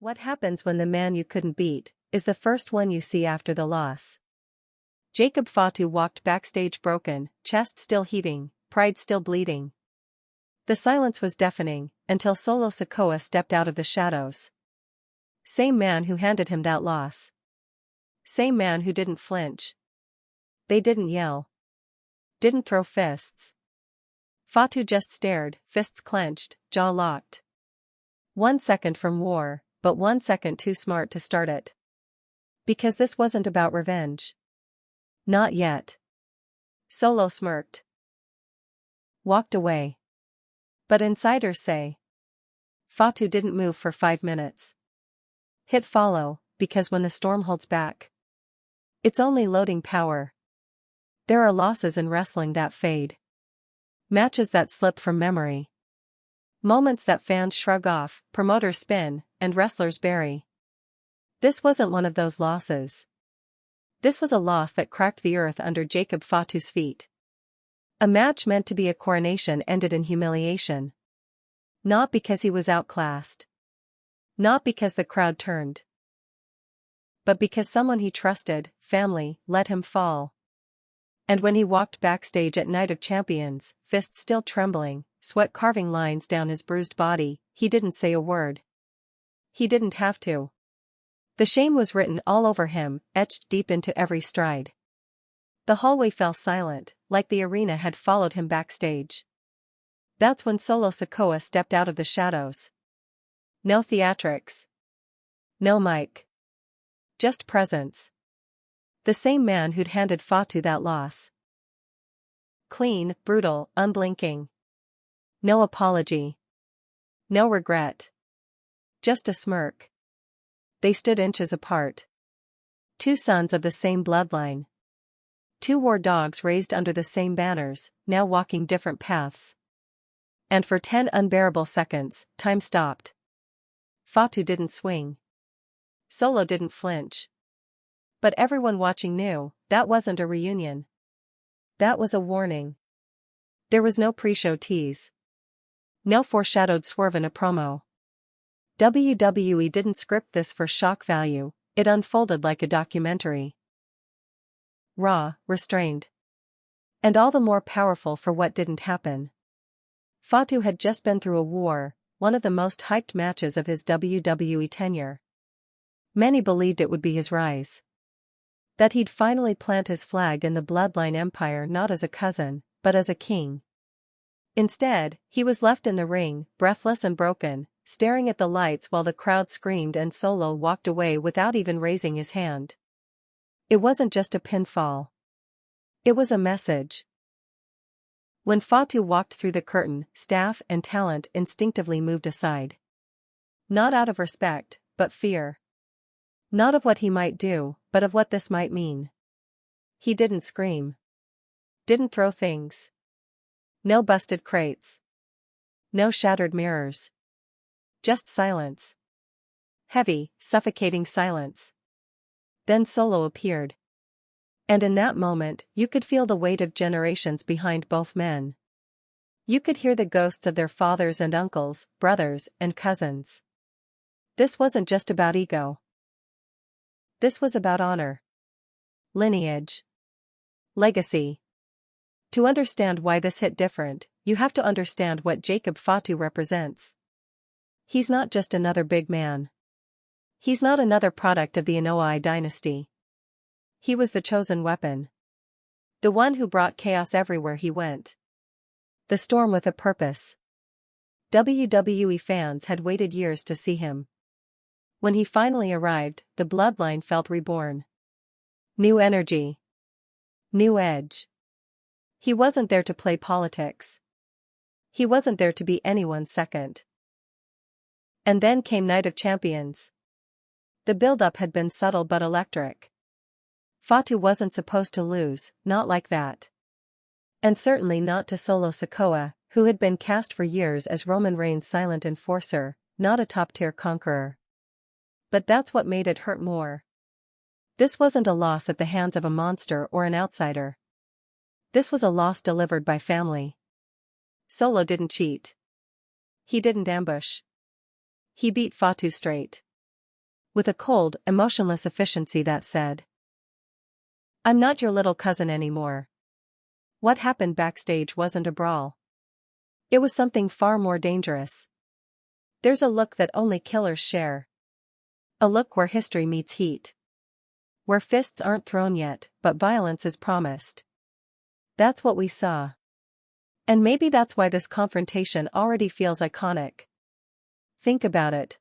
What happens when the man you couldn't beat is the first one you see after the loss? Jacob Fatu walked backstage broken, chest still heaving, pride still bleeding. The silence was deafening, until Solo Sikoa stepped out of the shadows. Same man who handed him that loss. Same man who didn't flinch. They didn't yell. Didn't throw fists. Fatu just stared, fists clenched, jaw locked. 1 second from war, but 1 second too smart to start it. Because this wasn't about revenge. Not yet. Solo smirked. Walked away. But insiders say Fatu didn't move for 5 minutes. Hit follow, because when the storm holds back, it's only loading power. There are losses in wrestling that fade. Matches that slip from memory. Moments that fans shrug off, promoters spin, and wrestlers bury. This wasn't one of those losses. This was a loss that cracked the earth under Jacob Fatu's feet. A match meant to be a coronation ended in humiliation. Not because he was outclassed. Not because the crowd turned. But because someone he trusted, family, let him fall. And when he walked backstage at Night of Champions, fists still trembling, sweat carving lines down his bruised body, he didn't say a word. He didn't have to. The shame was written all over him, etched deep into every stride. The hallway fell silent, like the arena had followed him backstage. That's when Solo Sikoa stepped out of the shadows. No theatrics. No mic. Just presence. The same man who'd handed Fatu that loss. Clean, brutal, unblinking. No apology. No regret. Just a smirk. They stood inches apart. 2 sons of the same bloodline. 2 war dogs raised under the same banners, now walking different paths. And for 10 unbearable seconds, time stopped. Fatu didn't swing. Solo didn't flinch. But everyone watching knew, that wasn't a reunion. That was a warning. There was no pre-show tease. No foreshadowed swerve in a promo. WWE didn't script this for shock value, it unfolded like a documentary. Raw, restrained. And all the more powerful for what didn't happen. Fatu had just been through a war, one of the most hyped matches of his WWE tenure. Many believed it would be his rise. That he'd finally plant his flag in the bloodline empire not as a cousin, but as a king. Instead, he was left in the ring, breathless and broken, staring at the lights while the crowd screamed and Solo walked away without even raising his hand. It wasn't just a pinfall. It was a message. When Fatu walked through the curtain, staff and talent instinctively moved aside. Not out of respect, but fear. Not of what he might do, but of what this might mean. He didn't scream. Didn't throw things. No busted crates. No shattered mirrors. Just silence. Heavy, suffocating silence. Then Solo appeared. And in that moment, you could feel the weight of generations behind both men. You could hear the ghosts of their fathers and uncles, brothers and cousins. This wasn't just about ego. This was about honor. Lineage. Legacy. To understand why this hit different, you have to understand what Jacob Fatu represents. He's not just another big man. He's not another product of the Anoa'i dynasty. He was the chosen weapon. The one who brought chaos everywhere he went. The storm with a purpose. WWE fans had waited years to see him. When he finally arrived, the bloodline felt reborn. New energy. New edge. He wasn't there to play politics. He wasn't there to be anyone's second. And then came Night of Champions. The build-up had been subtle but electric. Fatu wasn't supposed to lose, not like that. And certainly not to Solo Sikoa, who had been cast for years as Roman Reigns' silent enforcer, not a top-tier conqueror. But that's what made it hurt more. This wasn't a loss at the hands of a monster or an outsider. This was a loss delivered by family. Solo didn't cheat. He didn't ambush. He beat Fatu straight. with a cold, emotionless efficiency that said, "I'm not your little cousin anymore." What happened backstage wasn't a brawl. It was something far more dangerous. There's a look that only killers share. A look where history meets heat. Where fists aren't thrown yet, but violence is promised. That's what we saw. And maybe that's why this confrontation already feels iconic. Think about it.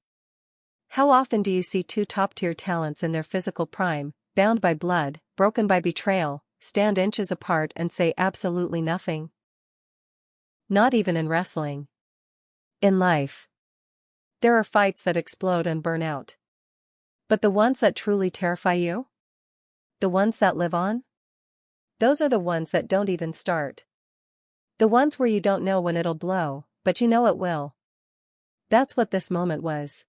How often do you see two top-tier talents in their physical prime, bound by blood, broken by betrayal, stand inches apart and say absolutely nothing? Not even in wrestling. In life. There are fights that explode and burn out. But the ones that truly terrify you? The ones that live on? Those are the ones that don't even start. The ones where you don't know when it'll blow, but you know it will. That's what this moment was.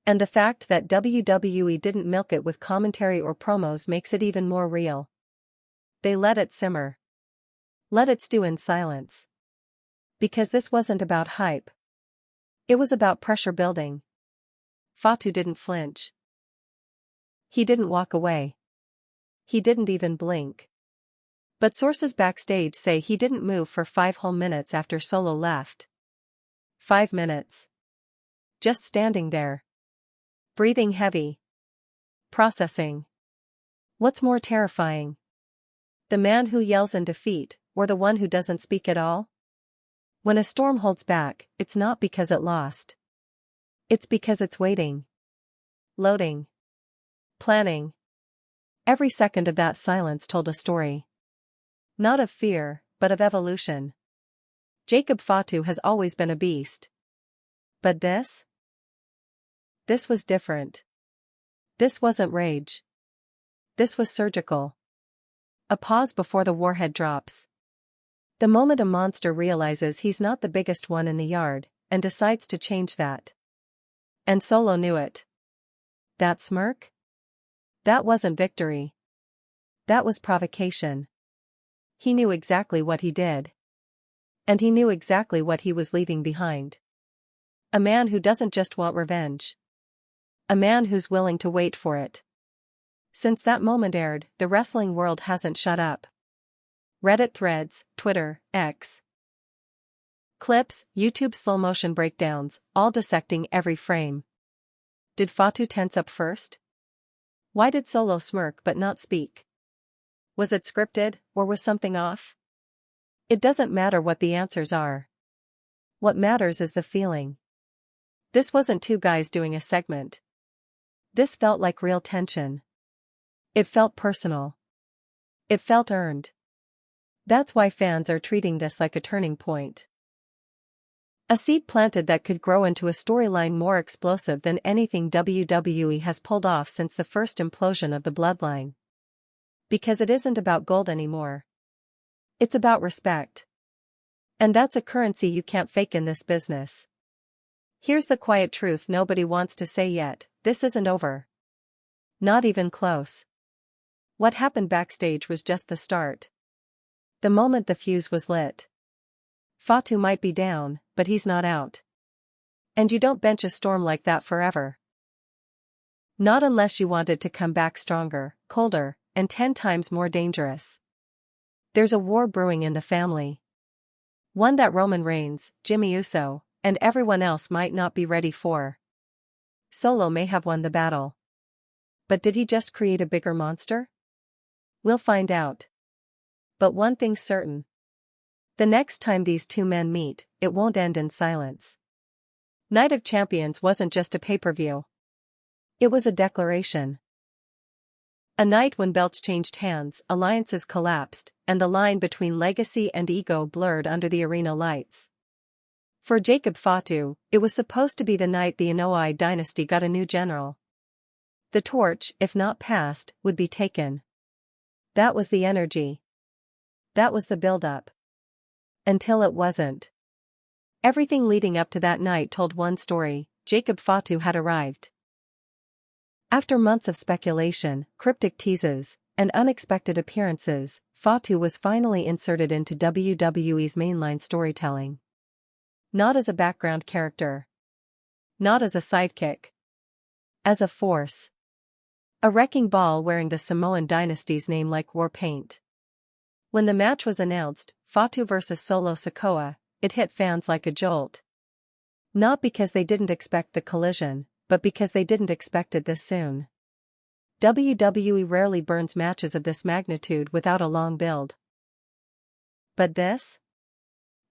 And the fact that WWE didn't milk it with commentary or promos makes it even more real. They let it simmer. Let it stew in silence. Because this wasn't about hype. It was about pressure building. Fatu didn't flinch. He didn't walk away. He didn't even blink. But sources backstage say he didn't move for 5 whole minutes after Solo left. 5 minutes. Just standing there. Breathing heavy. Processing. What's more terrifying? The man who yells in defeat, or the one who doesn't speak at all? When a storm holds back, it's not because it lost. It's because it's waiting. Loading. Planning. Every second of that silence told a story. Not of fear, but of evolution. Jacob Fatu has always been a beast. But this? This was different. This wasn't rage. This was surgical. A pause before the warhead drops. The moment a monster realizes he's not the biggest one in the yard, and decides to change that. And Solo knew it. That smirk? That wasn't victory. That was provocation. He knew exactly what he did. And he knew exactly what he was leaving behind. A man who doesn't just want revenge. A man who's willing to wait for it. Since that moment aired, the wrestling world hasn't shut up. Reddit threads, Twitter, X. Clips, YouTube slow-motion breakdowns, all dissecting every frame. Did Fatu tense up first? Why did Solo smirk but not speak? Was it scripted, or was something off? It doesn't matter what the answers are. What matters is the feeling. This wasn't two guys doing a segment. This felt like real tension. It felt personal. It felt earned. That's why fans are treating this like a turning point. A seed planted that could grow into a storyline more explosive than anything WWE has pulled off since the first implosion of the bloodline. Because it isn't about gold anymore. It's about respect. And that's a currency you can't fake in this business. Here's the quiet truth nobody wants to say yet: this isn't over. Not even close. What happened backstage was just the start. The moment the fuse was lit. Fatu might be down, but he's not out. And you don't bench a storm like that forever. Not unless you want it to come back stronger, colder, and 10 times more dangerous. There's a war brewing in the family. One that Roman Reigns, Jimmy Uso, and everyone else might not be ready for. Solo may have won the battle. But did he just create a bigger monster? We'll find out. But one thing's certain. The next time these two men meet, it won't end in silence. Night of Champions wasn't just a pay-per-view. It was a declaration. A night when belts changed hands, alliances collapsed, and the line between legacy and ego blurred under the arena lights. For Jacob Fatu, it was supposed to be the night the Inoue dynasty got a new general. The torch, if not passed, would be taken. That was the energy. That was the build-up. Until it wasn't. Everything leading up to that night told one story: Jacob Fatu had arrived. After months of speculation, cryptic teases, and unexpected appearances, Fatu was finally inserted into WWE's mainline storytelling. Not as a background character. Not as a sidekick. as a force. A wrecking ball wearing the Samoan dynasty's name like war paint. When the match was announced, Fatu vs Solo Sikoa, it hit fans like a jolt. Not because they didn't expect the collision, but because they didn't expect it this soon. WWE rarely burns matches of this magnitude without a long build. But this?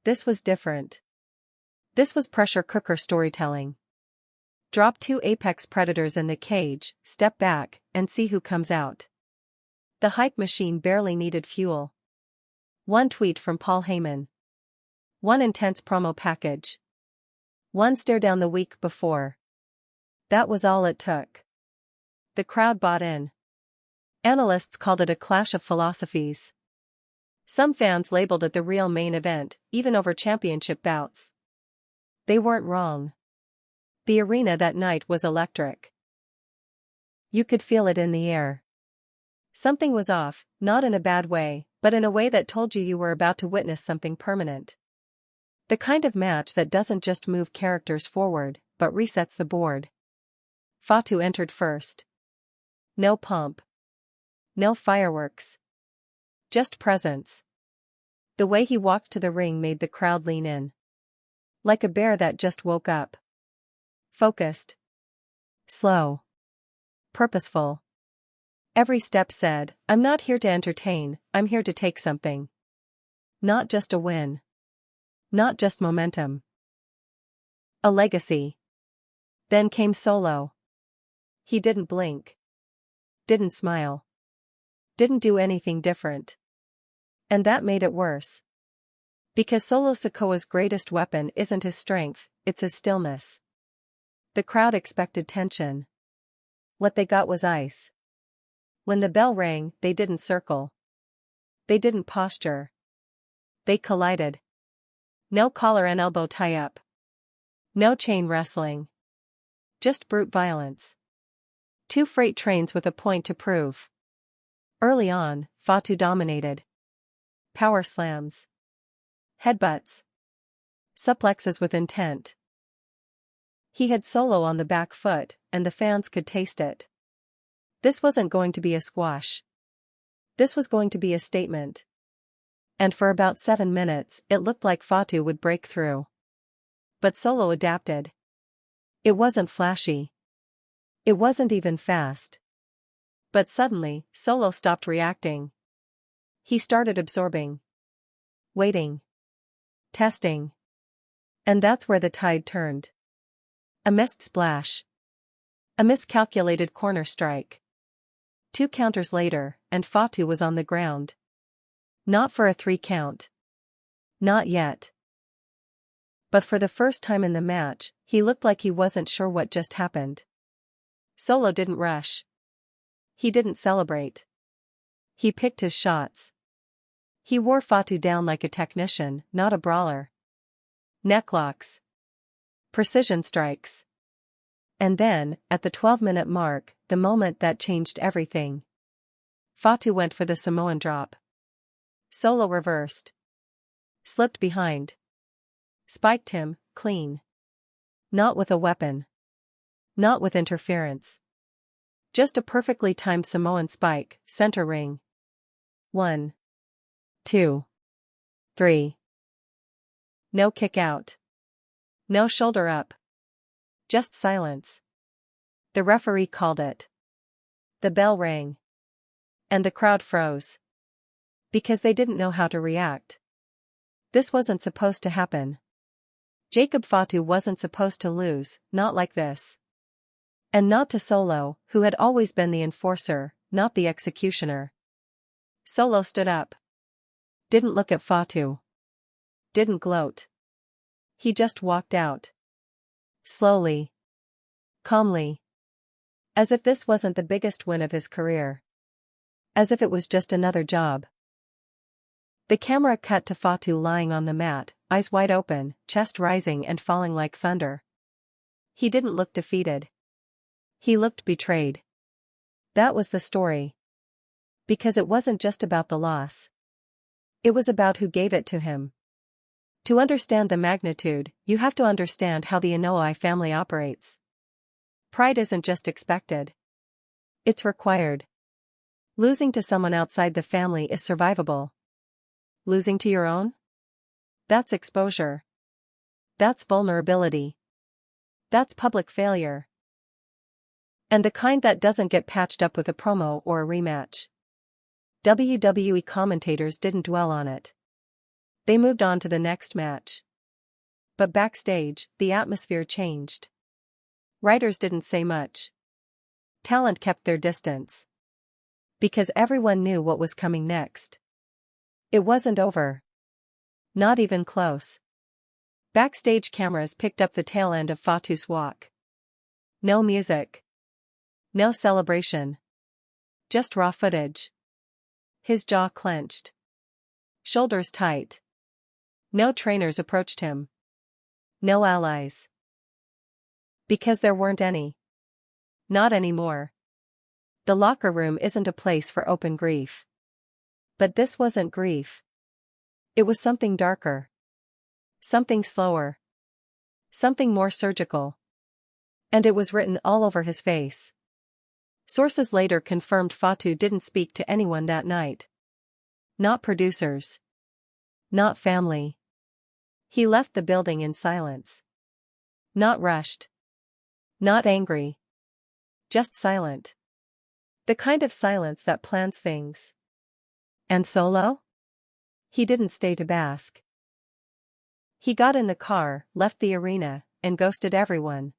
This was different. This was pressure cooker storytelling. Drop two apex predators in the cage, step back, and see who comes out. The hype machine barely needed fuel. One tweet from Paul Heyman. One intense promo package. One stare down the week before. That was all it took. The crowd bought in. Analysts called it a clash of philosophies. Some fans labeled it the real main event, even over championship bouts. They weren't wrong. The arena that night was electric. You could feel it in the air. Something was off, not in a bad way, but in a way that told you were about to witness something permanent. The kind of match that doesn't just move characters forward, but resets the board. Fatu entered first. No pomp. No fireworks. Just presence. The way he walked to the ring made the crowd lean in. Like a bear that just woke up. Focused. Slow. Purposeful. Every step said, I'm not here to entertain, I'm here to take something. Not just a win. Not just momentum. A legacy. Then came Solo. He didn't blink. Didn't smile. Didn't do anything different. And that made it worse. Because Solo Sikoa's greatest weapon isn't his strength, it's his stillness. The crowd expected tension. What they got was ice. When the bell rang, they didn't circle. They didn't posture. They collided. No collar and elbow tie-up. No chain wrestling. Just brute violence. Two freight trains with a point to prove. Early on, Fatu dominated. Power slams. Headbutts. Suplexes with intent. He had Solo on the back foot, and the fans could taste it. This wasn't going to be a squash. This was going to be a statement. And for about 7 minutes, it looked like Fatu would break through. But Solo adapted. It wasn't flashy. It wasn't even fast. But suddenly, Solo stopped reacting. He started absorbing. Waiting. Testing. And that's where the tide turned. A missed splash. A miscalculated corner strike. 2 counters later, and Fatu was on the ground. Not for a 3 count. Not yet. But for the first time in the match, he looked like he wasn't sure what just happened. Solo didn't rush. He didn't celebrate. He picked his shots. He wore Fatu down like a technician, not a brawler. Necklocks. Precision strikes. And then, at the 12-minute mark, the moment that changed everything. Fatu went for the Samoan drop. Solo reversed. Slipped behind. Spiked him, clean. Not with a weapon. Not with interference. Just a perfectly timed Samoan spike, center ring. 1, 2, 3. No kick out. No shoulder up. Just silence. The referee called it. The bell rang. And the crowd froze. Because they didn't know how to react. This wasn't supposed to happen. Jacob Fatu wasn't supposed to lose, not like this. And not to Solo, who had always been the enforcer, not the executioner. Solo stood up. Didn't look at Fatu. Didn't gloat. He just walked out. Slowly. Calmly. As if this wasn't the biggest win of his career. As if it was just another job. The camera cut to Fatu lying on the mat, eyes wide open, chest rising and falling like thunder. He didn't look defeated. He looked betrayed. That was the story. Because it wasn't just about the loss. It was about who gave it to him. To understand the magnitude, you have to understand how the Inoue family operates. Pride isn't just expected. It's required. Losing to someone outside the family is survivable. Losing to your own? That's exposure. That's vulnerability. That's public failure. And the kind that doesn't get patched up with a promo or a rematch. WWE commentators didn't dwell on it. They moved on to the next match. But backstage, the atmosphere changed. Writers didn't say much. Talent kept their distance. Because everyone knew what was coming next. It wasn't over. Not even close. Backstage cameras picked up the tail end of Fatu's walk. No music. No celebration. Just raw footage. His jaw clenched. Shoulders tight. No trainers approached him. No allies. Because there weren't any. Not anymore. The locker room isn't a place for open grief. But this wasn't grief. It was something darker. Something slower. Something more surgical. And it was written all over his face. Sources later confirmed Fatu didn't speak to anyone that night. Not producers. Not family. He left the building in silence. Not rushed. Not angry. Just silent. The kind of silence that plans things. And Solo? He didn't stay to bask. He got in the car, left the arena, and ghosted everyone.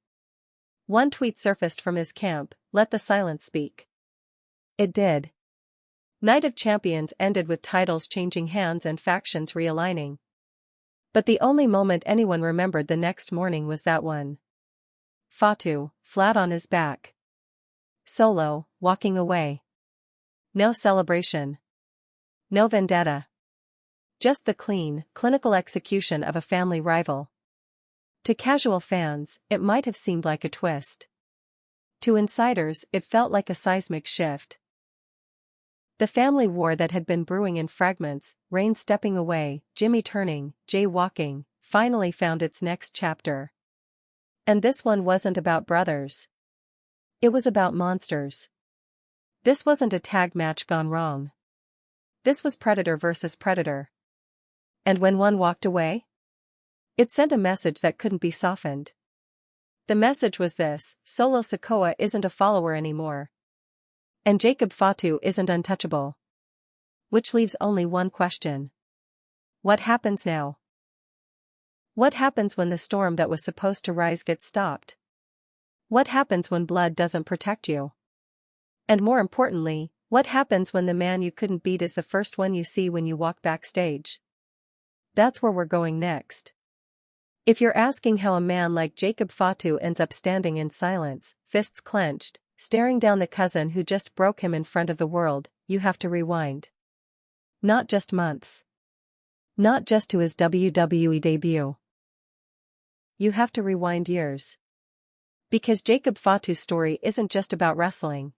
One tweet surfaced from his camp, "Let the silence speak." It did. Night of Champions ended with titles changing hands and factions realigning. But the only moment anyone remembered the next morning was that one. Fatu, flat on his back. Solo, walking away. No celebration. No vendetta. Just the clean, clinical execution of a family rival. To casual fans, it might have seemed like a twist. To insiders, it felt like a seismic shift. The family war that had been brewing in fragments, Rain stepping away, Jimmy turning, Jay walking, finally found its next chapter. And this one wasn't about brothers. It was about monsters. This wasn't a tag match gone wrong. This was Predator versus Predator. And when one walked away? It sent a message that couldn't be softened. The message was this: Solo Sikoa isn't a follower anymore. And Jacob Fatu isn't untouchable. Which leaves only one question. What happens now? What happens when the storm that was supposed to rise gets stopped? What happens when blood doesn't protect you? And more importantly, what happens when the man you couldn't beat is the first one you see when you walk backstage? That's where we're going next. If you're asking how a man like Jacob Fatu ends up standing in silence, fists clenched, staring down the cousin who just broke him in front of the world, you have to rewind. Not just months. Not just to his WWE debut. You have to rewind years. Because Jacob Fatu's story isn't just about wrestling.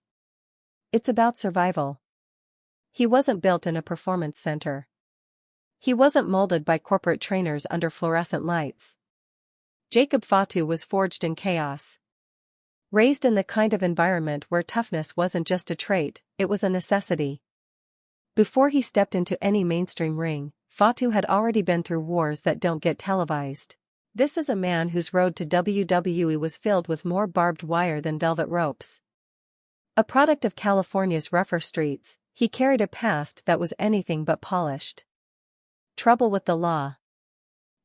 It's about survival. He wasn't built in a performance center. He wasn't molded by corporate trainers under fluorescent lights. Jacob Fatu was forged in chaos. Raised in the kind of environment where toughness wasn't just a trait, it was a necessity. Before he stepped into any mainstream ring, Fatu had already been through wars that don't get televised. This is a man whose road to WWE was filled with more barbed wire than velvet ropes. A product of California's rougher streets, he carried a past that was anything but polished. Trouble with the law.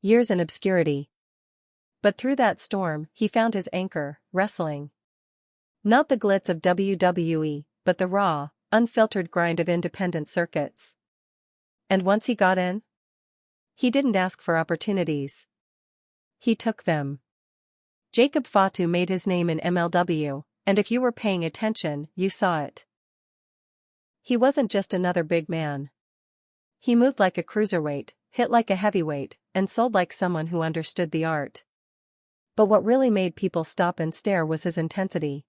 Years in obscurity. But through that storm, he found his anchor, wrestling. Not the glitz of WWE, but the raw, unfiltered grind of independent circuits. And once he got in, he didn't ask for opportunities. He took them. Jacob Fatu made his name in MLW, and if you were paying attention, you saw it. He wasn't just another big man. He moved like a cruiserweight, hit like a heavyweight, and sold like someone who understood the art. But what really made people stop and stare was his intensity.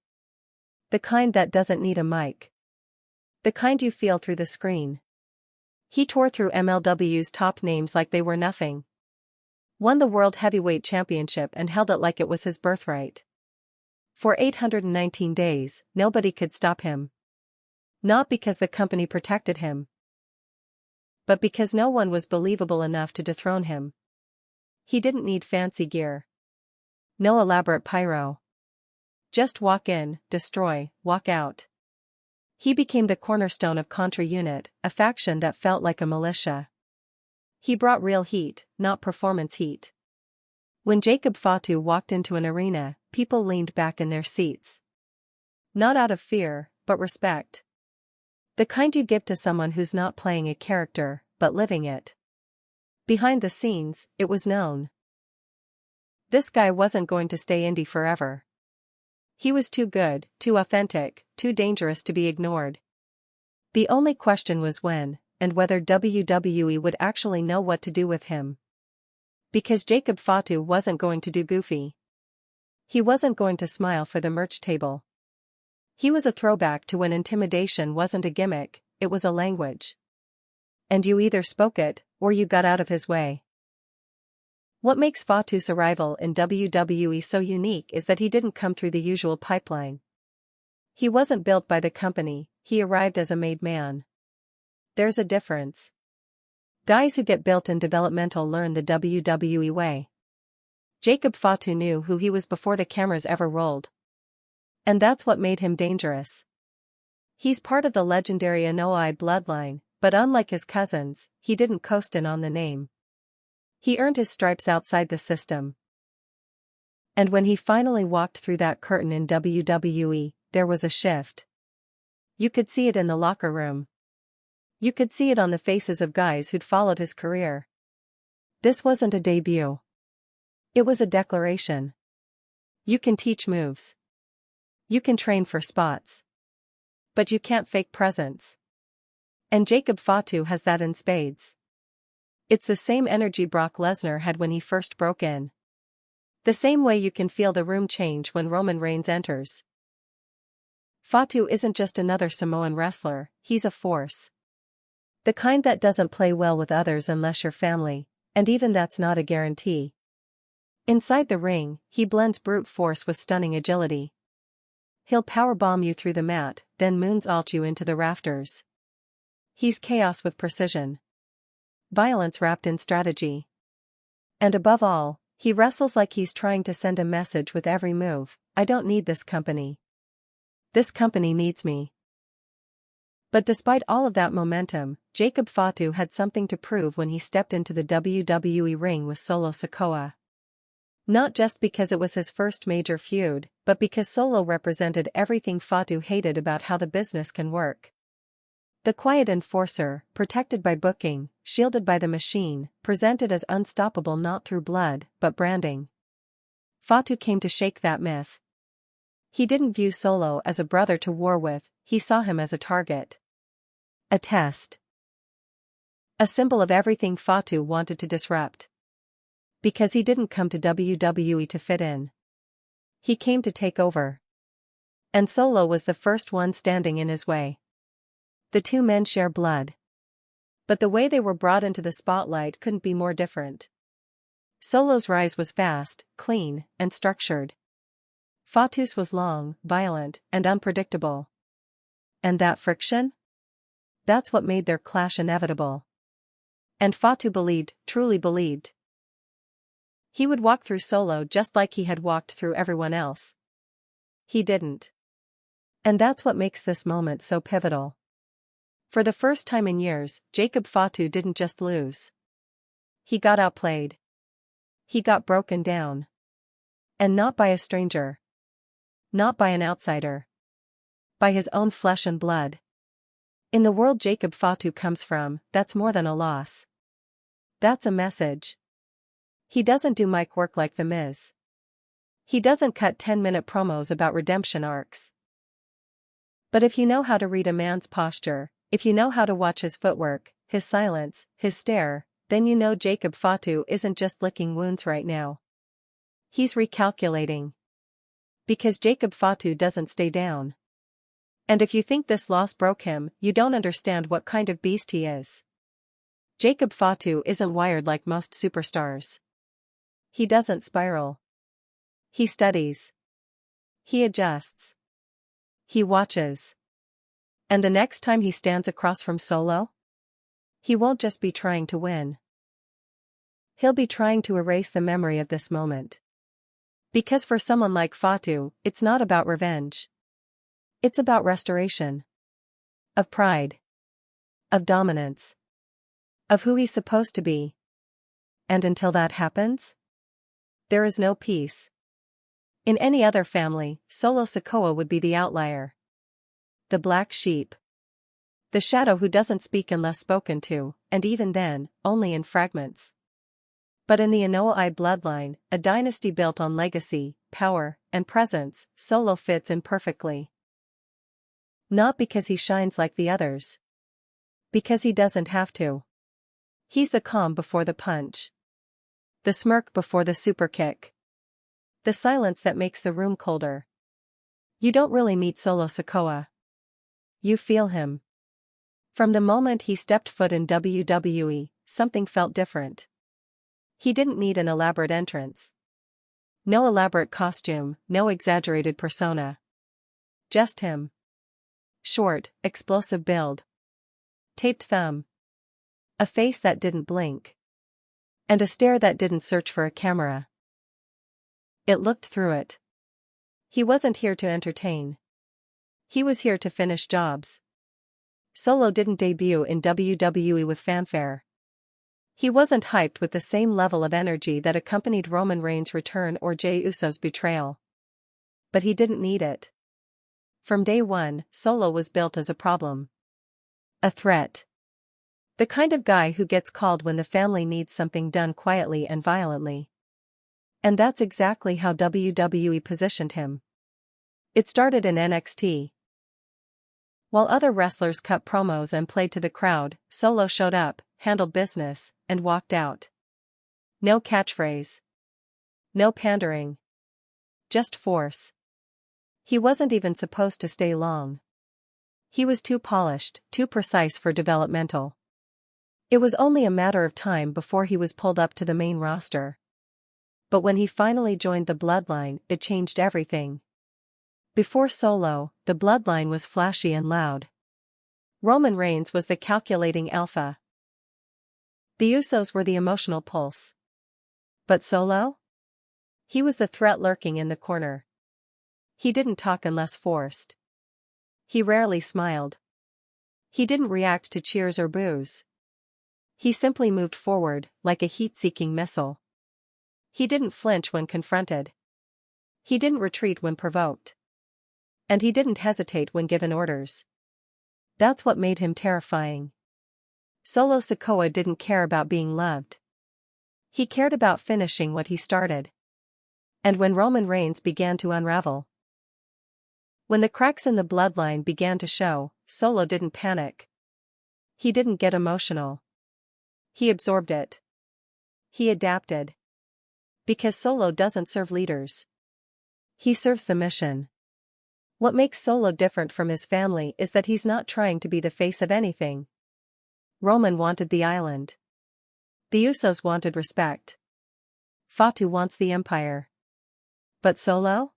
The kind that doesn't need a mic. The kind you feel through the screen. He tore through MLW's top names like they were nothing. Won the World Heavyweight Championship and held it like it was his birthright. For 819 days, nobody could stop him. Not because the company protected him, but because no one was believable enough to dethrone him. He didn't need fancy gear. No elaborate pyro. Just walk in, destroy, walk out. He became the cornerstone of Contra Unit, a faction that felt like a militia. He brought real heat, not performance heat. When Jacob Fatu walked into an arena, people leaned back in their seats. Not out of fear, but respect. The kind you give to someone who's not playing a character, but living it. Behind the scenes, it was known. This guy wasn't going to stay indie forever. He was too good, too authentic, too dangerous to be ignored. The only question was when, and whether WWE would actually know what to do with him. Because Jacob Fatu wasn't going to do goofy. He wasn't going to smile for the merch table. He was a throwback to when intimidation wasn't a gimmick, it was a language. And you either spoke it, or you got out of his way. What makes Fatu's arrival in WWE so unique is that he didn't come through the usual pipeline. He wasn't built by the company, he arrived as a made man. There's a difference. Guys who get built in developmental learn the WWE way. Jacob Fatu knew who he was before the cameras ever rolled. And that's what made him dangerous. He's part of the legendary Anoa'i bloodline, but unlike his cousins, he didn't coast in on the name. He earned his stripes outside the system. And when he finally walked through that curtain in WWE, there was a shift. You could see it in the locker room. You could see it on the faces of guys who'd followed his career. This wasn't a debut. It was a declaration. You can teach moves. You can train for spots. But you can't fake presence. And Jacob Fatu has that in spades. It's the same energy Brock Lesnar had when he first broke in. The same way you can feel the room change when Roman Reigns enters. Fatu isn't just another Samoan wrestler, he's a force. The kind that doesn't play well with others unless you're family, and even that's not a guarantee. Inside the ring, he blends brute force with stunning agility. He'll powerbomb you through the mat, then moonsault you into the rafters. He's chaos with precision. Violence wrapped in strategy. And above all, he wrestles like he's trying to send a message with every move: I don't need this company. This company needs me. But despite all of that momentum, Jacob Fatu had something to prove when he stepped into the WWE ring with Solo Sikoa. Not just because it was his first major feud, but because Solo represented everything Fatu hated about how the business can work. The quiet enforcer, protected by booking, shielded by the machine, presented as unstoppable not through blood, but branding. Fatu came to shake that myth. He didn't view Solo as a brother to war with, he saw him as a target. A test. A symbol of everything Fatu wanted to disrupt. Because he didn't come to WWE to fit in. He came to take over. And Solo was the first one standing in his way. The two men share blood. But the way they were brought into the spotlight couldn't be more different. Solo's rise was fast, clean, and structured. Fatu's was long, violent, and unpredictable. And that friction? That's what made their clash inevitable. And Fatu believed, truly believed. He would walk through Solo just like he had walked through everyone else. He didn't. And that's what makes this moment so pivotal. For the first time in years, Jacob Fatu didn't just lose. He got outplayed. He got broken down. And not by a stranger. Not by an outsider. By his own flesh and blood. In the world Jacob Fatu comes from, that's more than a loss. That's a message. He doesn't do mic work like The Miz. He doesn't cut 10-minute promos about redemption arcs. But if you know how to read a man's posture, if you know how to watch his footwork, his silence, his stare, then you know Jacob Fatu isn't just licking wounds right now. He's recalculating. Because Jacob Fatu doesn't stay down. And if you think this loss broke him, you don't understand what kind of beast he is. Jacob Fatu isn't wired like most superstars. He doesn't spiral. He studies. He adjusts. He watches. And the next time he stands across from Solo, he won't just be trying to win. He'll be trying to erase the memory of this moment. Because for someone like Fatu, it's not about revenge. It's about restoration. Of pride. Of dominance. Of who he's supposed to be. And until that happens, there is no peace. In any other family, Solo Sikoa would be the outlier. The black sheep. The shadow who doesn't speak unless spoken to, and even then, only in fragments. But in the Inoue bloodline, a dynasty built on legacy, power, and presence, Solo fits in perfectly. Not because he shines like the others. Because he doesn't have to. He's the calm before the punch. The smirk before the super kick. The silence that makes the room colder. You don't really meet Solo Sikoa. You feel him. From the moment he stepped foot in WWE, something felt different. He didn't need an elaborate entrance. No elaborate costume, no exaggerated persona. Just him. Short, explosive build. Taped thumb. A face that didn't blink. And a stare that didn't search for a camera. It looked through it. He wasn't here to entertain. He was here to finish jobs. Solo didn't debut in WWE with fanfare. He wasn't hyped with the same level of energy that accompanied Roman Reigns' return or Jey Uso's betrayal. But he didn't need it. From day one, Solo was built as a problem. A threat. The kind of guy who gets called when the family needs something done quietly and violently. And that's exactly how WWE positioned him. It started in NXT. While other wrestlers cut promos and played to the crowd, Solo showed up, handled business, and walked out. No catchphrase. No pandering. Just force. He wasn't even supposed to stay long. He was too polished, too precise for developmental. It was only a matter of time before he was pulled up to the main roster. But when he finally joined the bloodline, it changed everything. Before Solo, the bloodline was flashy and loud. Roman Reigns was the calculating alpha. The Usos were the emotional pulse. But Solo? He was the threat lurking in the corner. He didn't talk unless forced. He rarely smiled. He didn't react to cheers or boos. He simply moved forward, like a heat-seeking missile. He didn't flinch when confronted. He didn't retreat when provoked. And he didn't hesitate when given orders. That's what made him terrifying. Solo Sikoa didn't care about being loved. He cared about finishing what he started. And when Roman Reigns began to unravel. When the cracks in the bloodline began to show, Solo didn't panic. He didn't get emotional. He absorbed it. He adapted. Because Solo doesn't serve leaders. He serves the mission. What makes Solo different from his family is that he's not trying to be the face of anything. Roman wanted the island. The Usos wanted respect. Fatu wants the empire. But Solo?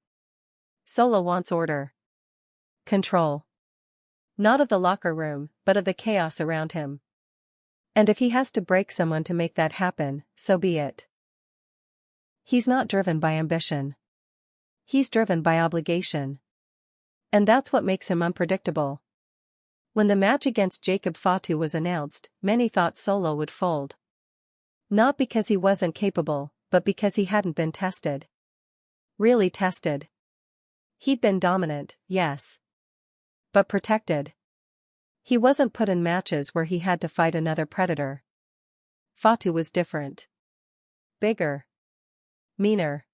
Solo wants order. Control. Not of the locker room, but of the chaos around him. And if he has to break someone to make that happen, so be it. He's not driven by ambition. He's driven by obligation. And that's what makes him unpredictable. When the match against Jacob Fatu was announced, many thought Solo would fold. Not because he wasn't capable, but because he hadn't been tested. Really tested. He'd been dominant, yes. But protected. He wasn't put in matches where he had to fight another predator. Fatu was different. Bigger. Meaner.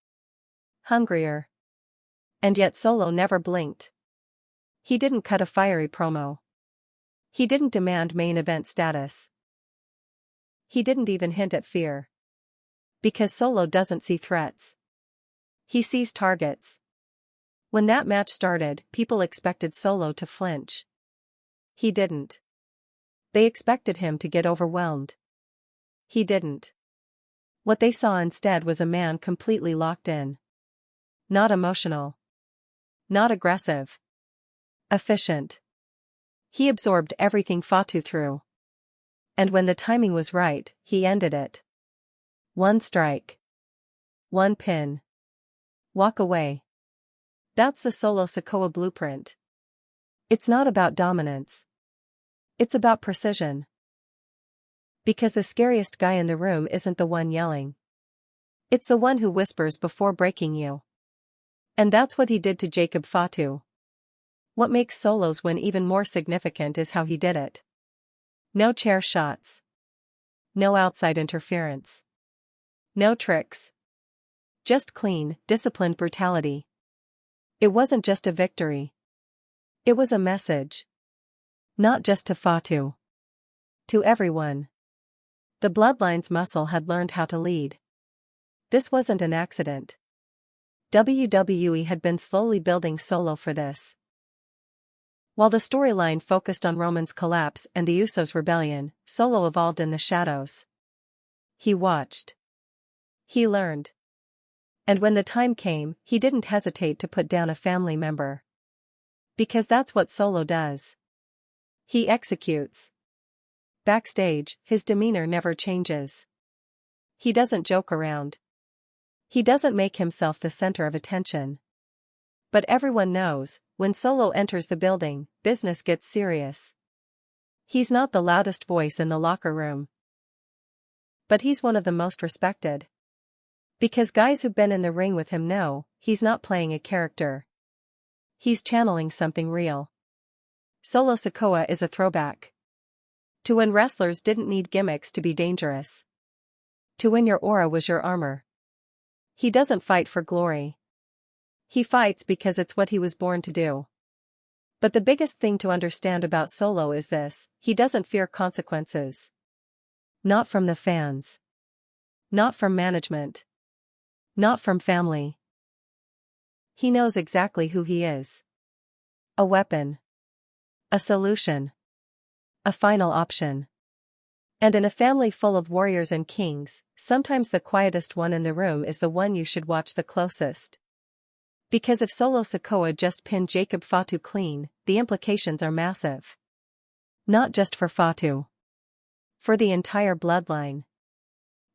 Hungrier. And yet Solo never blinked. He didn't cut a fiery promo. He didn't demand main event status. He didn't even hint at fear. Because Solo doesn't see threats. He sees targets. When that match started, people expected Solo to flinch. He didn't. They expected him to get overwhelmed. He didn't. What they saw instead was a man completely locked in. Not emotional. Not aggressive. Efficient. He absorbed everything Fatu threw. And when the timing was right, he ended it. One strike. One pin. Walk away. That's the Solo Sikoa blueprint. It's not about dominance. It's about precision. Because the scariest guy in the room isn't the one yelling. It's the one who whispers before breaking you. And that's what he did to Jacob Fatu. What makes Solo's win even more significant is how he did it. No chair shots. No outside interference. No tricks. Just clean, disciplined brutality. It wasn't just a victory. It was a message. Not just to Fatu. To everyone. The Bloodline's muscle had learned how to lead. This wasn't an accident. WWE had been slowly building Solo for this. While the storyline focused on Roman's collapse and the Usos' rebellion, Solo evolved in the shadows. He watched. He learned. And when the time came, he didn't hesitate to put down a family member. Because that's what Solo does. He executes. Backstage, his demeanor never changes. He doesn't joke around. He doesn't make himself the center of attention. But everyone knows, when Solo enters the building, business gets serious. He's not the loudest voice in the locker room. But he's one of the most respected. Because guys who've been in the ring with him know, he's not playing a character. He's channeling something real. Solo Sikoa is a throwback. To when wrestlers didn't need gimmicks to be dangerous. To when your aura was your armor. He doesn't fight for glory. He fights because it's what he was born to do. But the biggest thing to understand about Solo is this: he doesn't fear consequences. Not from the fans. Not from management. Not from family. He knows exactly who he is. A weapon. A solution. A final option. And in a family full of warriors and kings, sometimes the quietest one in the room is the one you should watch the closest. Because if Solo Sikoa just pinned Jacob Fatu clean, the implications are massive. Not just for Fatu. For the entire bloodline.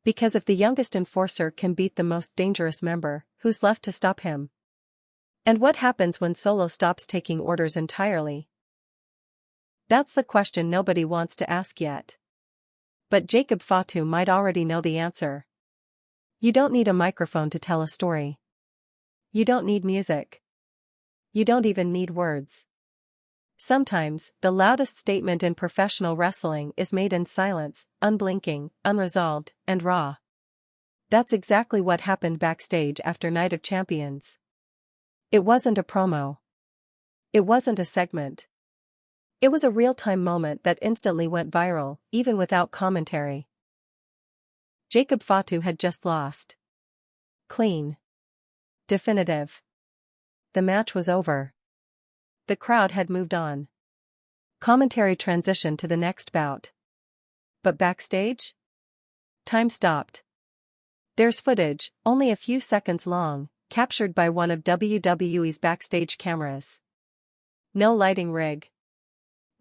Because if the youngest enforcer can beat the most dangerous member, who's left to stop him? And what happens when Solo stops taking orders entirely? That's the question nobody wants to ask yet. But Jacob Fatu might already know the answer. You don't need a microphone to tell a story. You don't need music. You don't even need words. Sometimes, the loudest statement in professional wrestling is made in silence, unblinking, unresolved, and raw. That's exactly what happened backstage after Night of Champions. It wasn't a promo. It wasn't a segment. It was a real-time moment that instantly went viral, even without commentary. Jacob Fatu had just lost. Clean. Definitive. The match was over. The crowd had moved on. Commentary transitioned to the next bout. But backstage? Time stopped. There's footage, only a few seconds long, captured by one of WWE's backstage cameras. No lighting rig.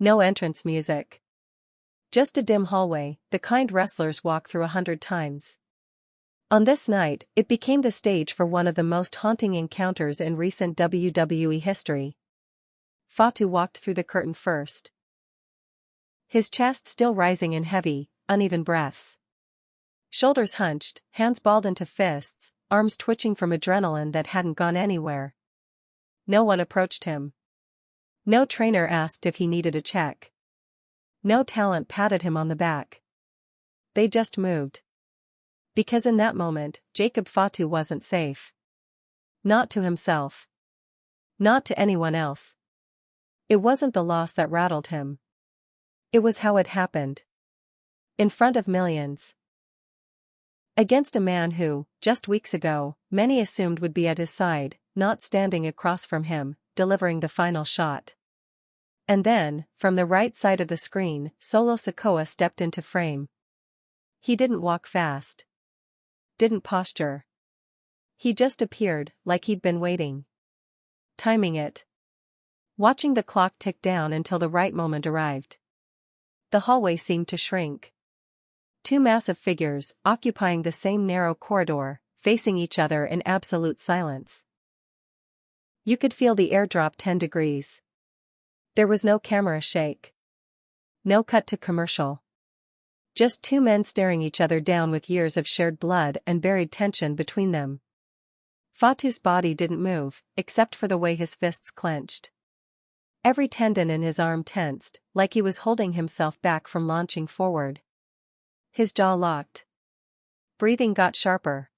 No entrance music. Just a dim hallway, the kind wrestlers walk through 100 times. On this night, it became the stage for one of the most haunting encounters in recent WWE history. Fatu walked through the curtain first. His chest still rising in heavy, uneven breaths. Shoulders hunched, hands balled into fists, arms twitching from adrenaline that hadn't gone anywhere. No one approached him. No trainer asked if he needed a check. No talent patted him on the back. They just moved. Because in that moment, Jacob Fatu wasn't safe. Not to himself. Not to anyone else. It wasn't the loss that rattled him. It was how it happened. In front of millions. Against a man who, just weeks ago, many assumed would be at his side, not standing across from him, delivering the final shot. And then, from the right side of the screen, Solo Sikoa stepped into frame. He didn't walk fast. Didn't posture. He just appeared, like he'd been waiting. timing it. Watching the clock tick down until the right moment arrived. The hallway seemed to shrink. Two massive figures, occupying the same narrow corridor, facing each other in absolute silence. You could feel the air drop 10 degrees. There was no camera shake. No cut to commercial. Just two men staring each other down with years of shared blood and buried tension between them. Fatu's body didn't move, except for the way his fists clenched. Every tendon in his arm tensed, like he was holding himself back from launching forward. His jaw locked. Breathing got sharper.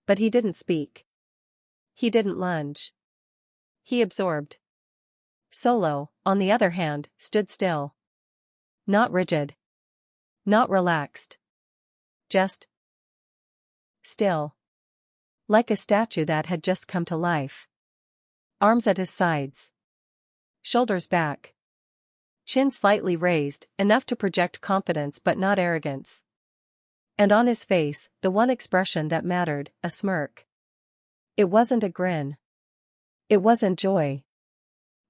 But he didn't speak. He didn't lunge. He absorbed. Solo, on the other hand, stood still. Not rigid. Not relaxed. Just still. Like a statue that had just come to life. Arms at his sides. Shoulders back. Chin slightly raised, enough to project confidence but not arrogance. And on his face, the one expression that mattered, a smirk. It wasn't a grin. It wasn't joy.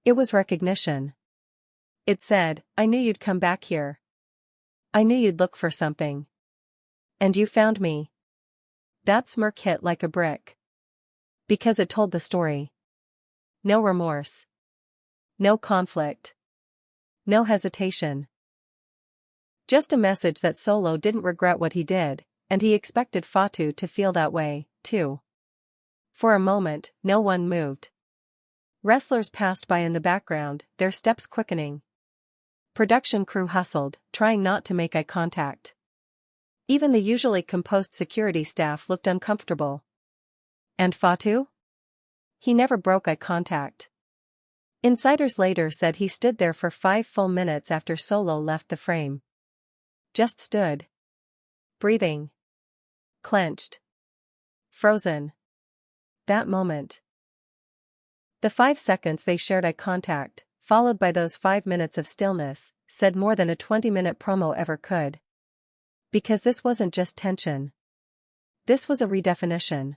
It was recognition. It said, I knew you'd come back here. I knew you'd look for something. And you found me. That smirk hit like a brick. Because it told the story. No remorse. No conflict. No hesitation. Just a message that Solo didn't regret what he did, and he expected Fatu to feel that way, too. For a moment, no one moved. Wrestlers passed by in the background, their steps quickening. Production crew hustled, trying not to make eye contact. Even the usually composed security staff looked uncomfortable. And Fatu? He never broke eye contact. Insiders later said he stood there for 5 full minutes after Solo left the frame. Just stood. Breathing. Clenched. Frozen. That moment. The 5 seconds they shared eye contact, followed by those 5 minutes of stillness, said more than a 20-minute promo ever could. Because this wasn't just tension. This was a redefinition.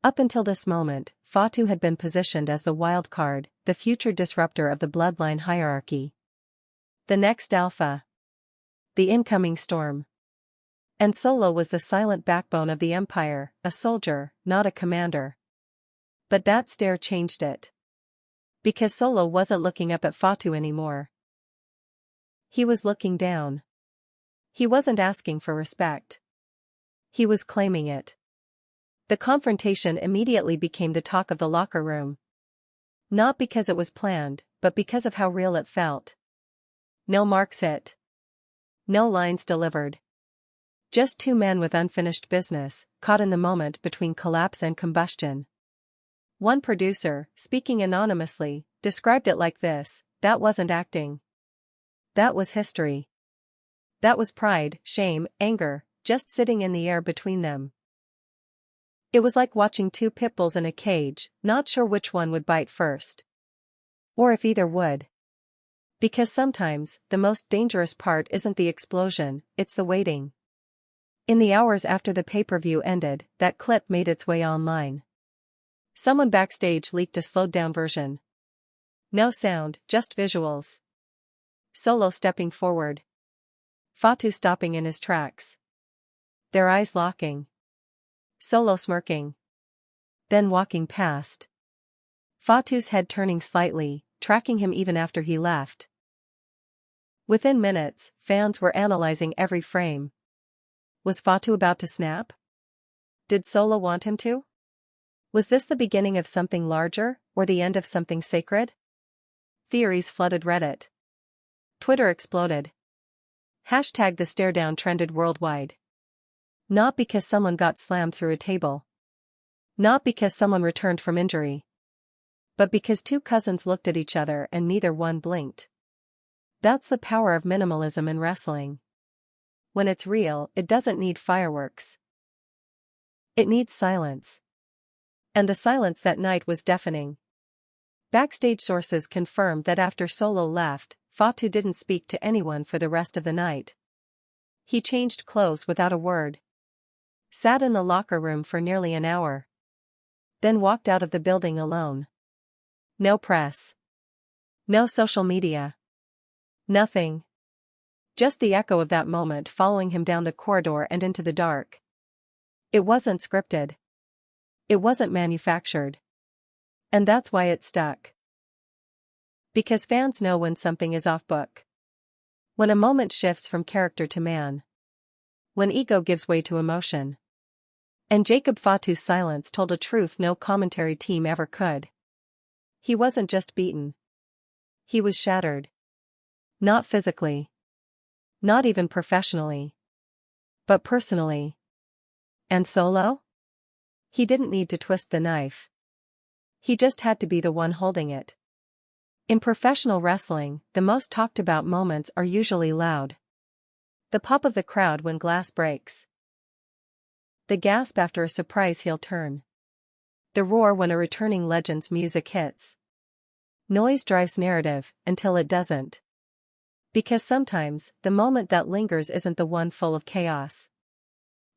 Up until this moment, Fatu had been positioned as the wild card, the future disruptor of the bloodline hierarchy. The next alpha. The incoming storm. And Solo was the silent backbone of the empire, a soldier, not a commander. But that stare changed it. Because Solo wasn't looking up at Fatu anymore. He was looking down. He wasn't asking for respect. He was claiming it. The confrontation immediately became the talk of the locker room. Not because it was planned, but because of how real it felt. No marks hit. No lines delivered. Just two men with unfinished business, caught in the moment between collapse and combustion. One producer, speaking anonymously, described it like this: that wasn't acting. That was history. That was pride, shame, anger, just sitting in the air between them. It was like watching two pit bulls in a cage, not sure which one would bite first. Or if either would. Because sometimes, the most dangerous part isn't the explosion, it's the waiting. In the hours after the pay-per-view ended, that clip made its way online. Someone backstage leaked a slowed-down version. No sound, just visuals. Solo stepping forward. Fatu stopping in his tracks. Their eyes locking. Solo smirking. Then walking past. Fatu's head turning slightly, tracking him even after he left. Within minutes, fans were analyzing every frame. Was Fatu about to snap? Did Solo want him to? Was this the beginning of something larger, or the end of something sacred? Theories flooded Reddit. Twitter exploded. Hashtag the stare down trended worldwide. Not because someone got slammed through a table. Not because someone returned from injury. But because two cousins looked at each other and neither one blinked. That's the power of minimalism in wrestling. When it's real, it doesn't need fireworks. It needs silence. And the silence that night was deafening. Backstage sources confirmed that after Solo left, Fatu didn't speak to anyone for the rest of the night. He changed clothes without a word. Sat in the locker room for nearly an hour. Then walked out of the building alone. No press. No social media. Nothing. Just the echo of that moment following him down the corridor and into the dark. It wasn't scripted. It wasn't manufactured. And that's why it stuck. Because fans know when something is off book. When a moment shifts from character to man. When ego gives way to emotion. And Jacob Fatu's silence told a truth no commentary team ever could. He wasn't just beaten. He was shattered. Not physically. Not even professionally. But personally. And Solo? He didn't need to twist the knife. He just had to be the one holding it. In professional wrestling, the most talked about moments are usually loud. The pop of the crowd when glass breaks. The gasp after a surprise heel turn. The roar when a returning legend's music hits. Noise drives narrative, until it doesn't. Because sometimes, the moment that lingers isn't the one full of chaos.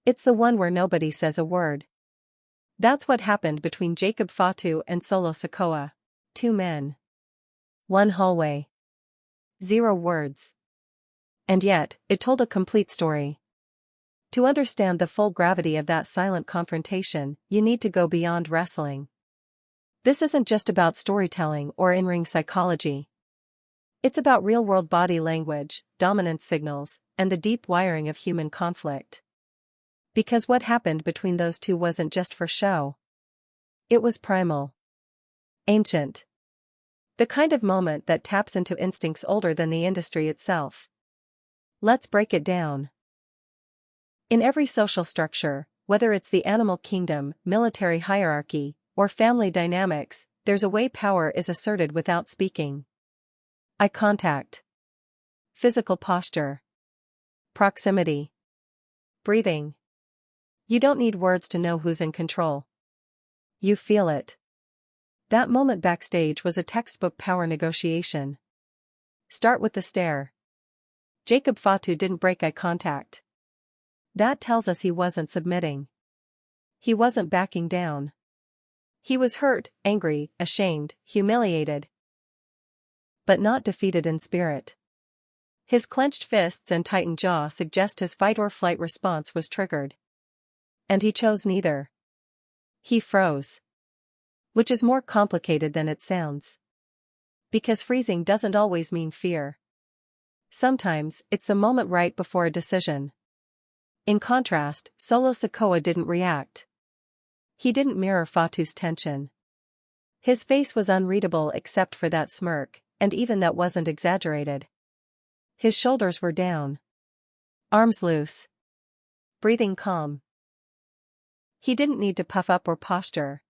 It's the one where nobody says a word. That's what happened between Jacob Fatu and Solo Sikoa. 2 men. 1 hallway. 0 words. And yet, it told a complete story. To understand the full gravity of that silent confrontation, you need to go beyond wrestling. This isn't just about storytelling or in-ring psychology. It's about real-world body language, dominance signals, and the deep wiring of human conflict. Because what happened between those two wasn't just for show. It was primal. Ancient. The kind of moment that taps into instincts older than the industry itself. Let's break it down. In every social structure, whether it's the animal kingdom, military hierarchy, or family dynamics, there's a way power is asserted without speaking. Eye contact. Physical posture. Proximity. Breathing. You don't need words to know who's in control. You feel it. That moment backstage was a textbook power negotiation. Start with the stare. Jacob Fatu didn't break eye contact. That tells us he wasn't submitting. He wasn't backing down. He was hurt, angry, ashamed, humiliated. But not defeated in spirit. His clenched fists and tightened jaw suggest his fight-or-flight response was triggered. And he chose neither. He froze. Which is more complicated than it sounds. Because freezing doesn't always mean fear. Sometimes, it's the moment right before a decision. In contrast, Solo Sikoa didn't react. He didn't mirror Fatu's tension. His face was unreadable except for that smirk, and even that wasn't exaggerated. His shoulders were down. Arms loose. Breathing calm. He didn't need to puff up or posture.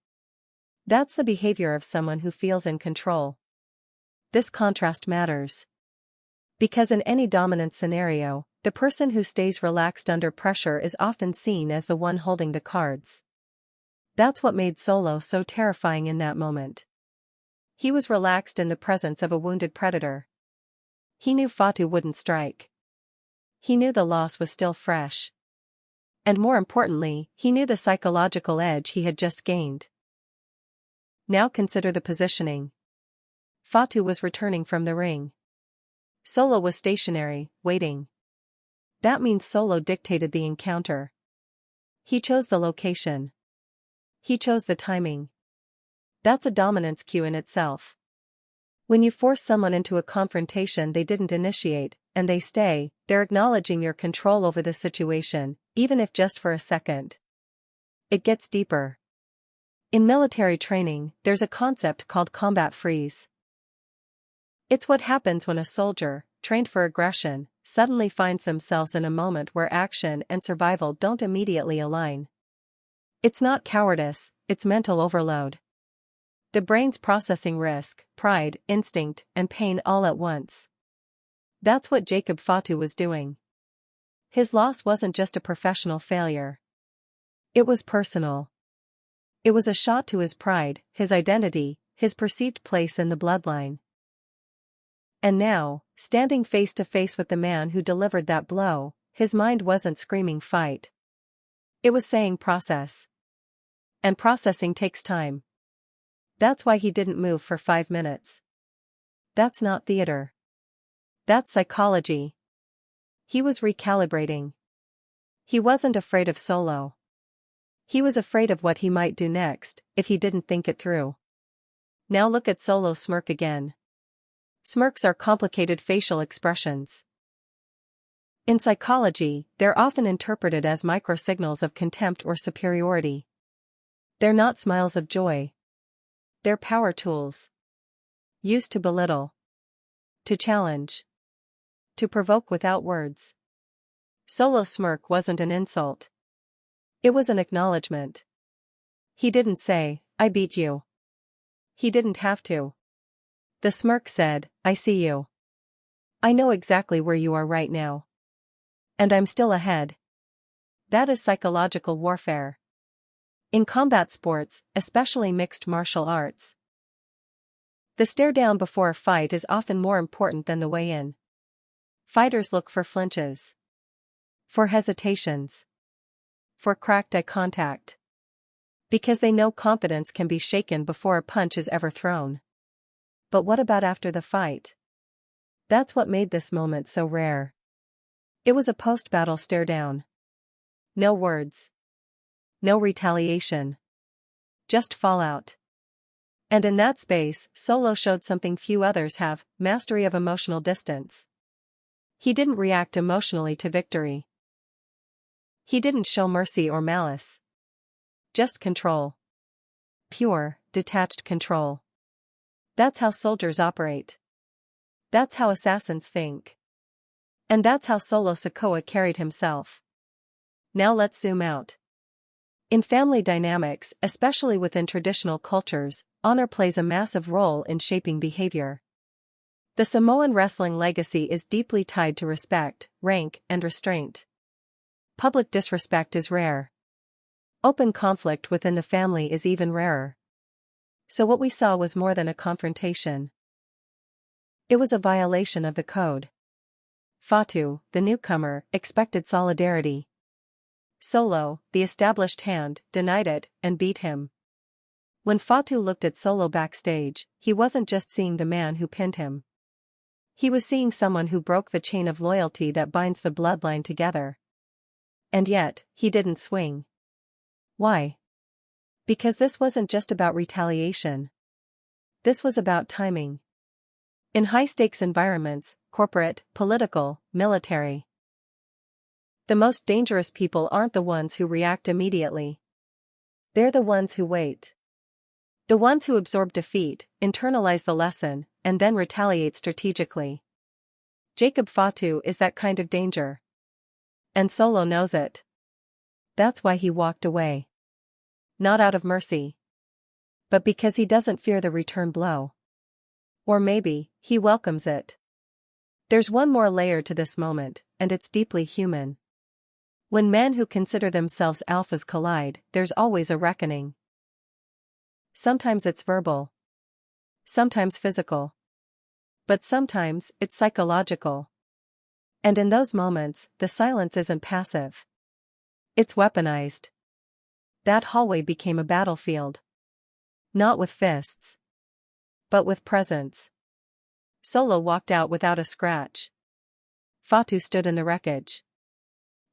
That's the behavior of someone who feels in control. This contrast matters. Because in any dominant scenario, the person who stays relaxed under pressure is often seen as the one holding the cards. That's what made Solo so terrifying in that moment. He was relaxed in the presence of a wounded predator. He knew Fatu wouldn't strike. He knew the loss was still fresh. And more importantly, he knew the psychological edge he had just gained. Now consider the positioning. Fatu was returning from the ring. Solo was stationary, waiting. That means Solo dictated the encounter. He chose the location. He chose the timing. That's a dominance cue in itself. When you force someone into a confrontation they didn't initiate, and they stay, they're acknowledging your control over the situation, even if just for a second. It gets deeper. In military training, there's a concept called combat freeze. It's what happens when a soldier, trained for aggression, suddenly finds themselves in a moment where action and survival don't immediately align. It's not cowardice, it's mental overload. The brain's processing risk, pride, instinct, and pain all at once. That's what Jacob Fatu was doing. His loss wasn't just a professional failure. It was personal. It was a shot to his pride, his identity, his perceived place in the bloodline. And now, standing face to face with the man who delivered that blow, his mind wasn't screaming fight. It was saying process. And processing takes time. That's why he didn't move for 5 minutes. That's not theater. That's psychology. He was recalibrating. He wasn't afraid of Solo. He was afraid of what he might do next, if he didn't think it through. Now look at Solo's smirk again. Smirks are complicated facial expressions. In psychology, they're often interpreted as microsignals of contempt or superiority. They're not smiles of joy. They're power tools. Used to belittle. To challenge. To provoke without words. Solo's smirk wasn't an insult. It was an acknowledgement. He didn't say, "I beat you." He didn't have to. The smirk said, "I see you. I know exactly where you are right now. And I'm still ahead." That is psychological warfare. In combat sports, especially mixed martial arts, the stare down before a fight is often more important than the way in. Fighters look for flinches. For hesitations. For cracked eye contact. Because they know confidence can be shaken before a punch is ever thrown. But what about after the fight? That's what made this moment so rare. It was a post-battle stare down. No words. No retaliation. Just fallout. And in that space, Solo showed something few others have: mastery of emotional distance. He didn't react emotionally to victory. He didn't show mercy or malice. Just control. Pure, detached control. That's how soldiers operate. That's how assassins think. And that's how Solo Sikoa carried himself. Now let's zoom out. In family dynamics, especially within traditional cultures, honor plays a massive role in shaping behavior. The Samoan wrestling legacy is deeply tied to respect, rank, and restraint. Public disrespect is rare. Open conflict within the family is even rarer. So what we saw was more than a confrontation. It was a violation of the code. Fatu, the newcomer, expected solidarity. Solo, the established hand, denied it and beat him. When Fatu looked at Solo backstage, he wasn't just seeing the man who pinned him. He was seeing someone who broke the chain of loyalty that binds the bloodline together. And yet, he didn't swing. Why? Because this wasn't just about retaliation. This was about timing. In high-stakes environments, corporate, political, military, the most dangerous people aren't the ones who react immediately. They're the ones who wait. The ones who absorb defeat, internalize the lesson, and then retaliate strategically. Jacob Fatu is that kind of danger. And Solo knows it. That's why he walked away. Not out of mercy. But because he doesn't fear the return blow. Or maybe, he welcomes it. There's one more layer to this moment, and it's deeply human. When men who consider themselves alphas collide, there's always a reckoning. Sometimes it's verbal. Sometimes physical. But sometimes, it's psychological. And in those moments, the silence isn't passive. It's weaponized. That hallway became a battlefield. Not with fists. But with presence. Solo walked out without a scratch. Fatu stood in the wreckage.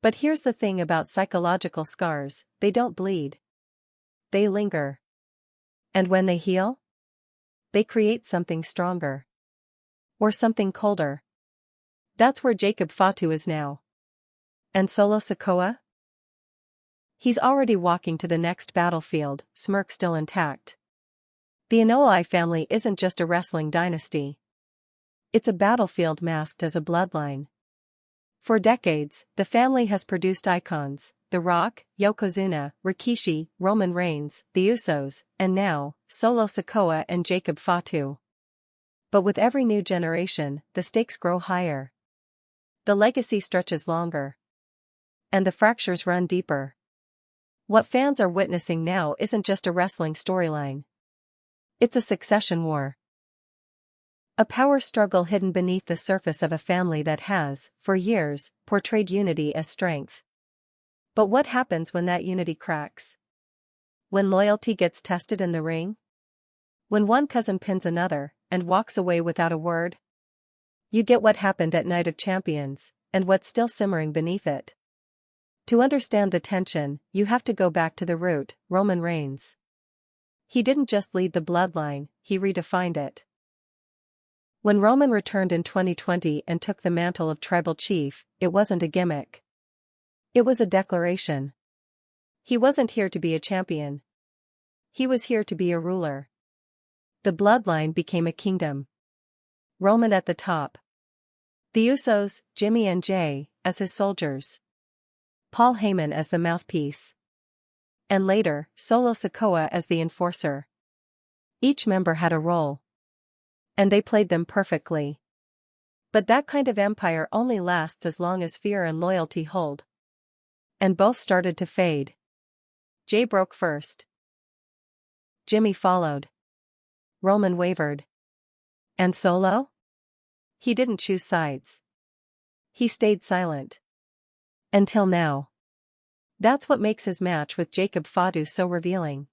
But here's the thing about psychological scars: they don't bleed. They linger. And when they heal, they create something stronger. Or something colder. That's where Jacob Fatu is now. And Solo Sikoa? He's already walking to the next battlefield, smirk still intact. The Inoue family isn't just a wrestling dynasty. It's a battlefield masked as a bloodline. For decades, the family has produced icons: The Rock, Yokozuna, Rikishi, Roman Reigns, the Usos, and now, Solo Sikoa and Jacob Fatu. But with every new generation, the stakes grow higher. The legacy stretches longer. And the fractures run deeper. What fans are witnessing now isn't just a wrestling storyline. It's a succession war. A power struggle hidden beneath the surface of a family that has, for years, portrayed unity as strength. But what happens when that unity cracks? When loyalty gets tested in the ring? When one cousin pins another, and walks away without a word, you get what happened at Night of Champions, and what's still simmering beneath it. To understand the tension, you have to go back to the root, Roman Reigns. He didn't just lead the bloodline, he redefined it. When Roman returned in 2020 and took the mantle of tribal chief, it wasn't a gimmick. It was a declaration. He wasn't here to be a champion. He was here to be a ruler. The bloodline became a kingdom. Roman at the top. The Usos, Jimmy and Jay, as his soldiers. Paul Heyman as the mouthpiece. And later, Solo Sikoa as the enforcer. Each member had a role. And they played them perfectly. But that kind of empire only lasts as long as fear and loyalty hold. And both started to fade. Jay broke first. Jimmy followed. Roman wavered. And Solo? He didn't choose sides. He stayed silent. Until now. That's what makes his match with Jacob Fatu so revealing.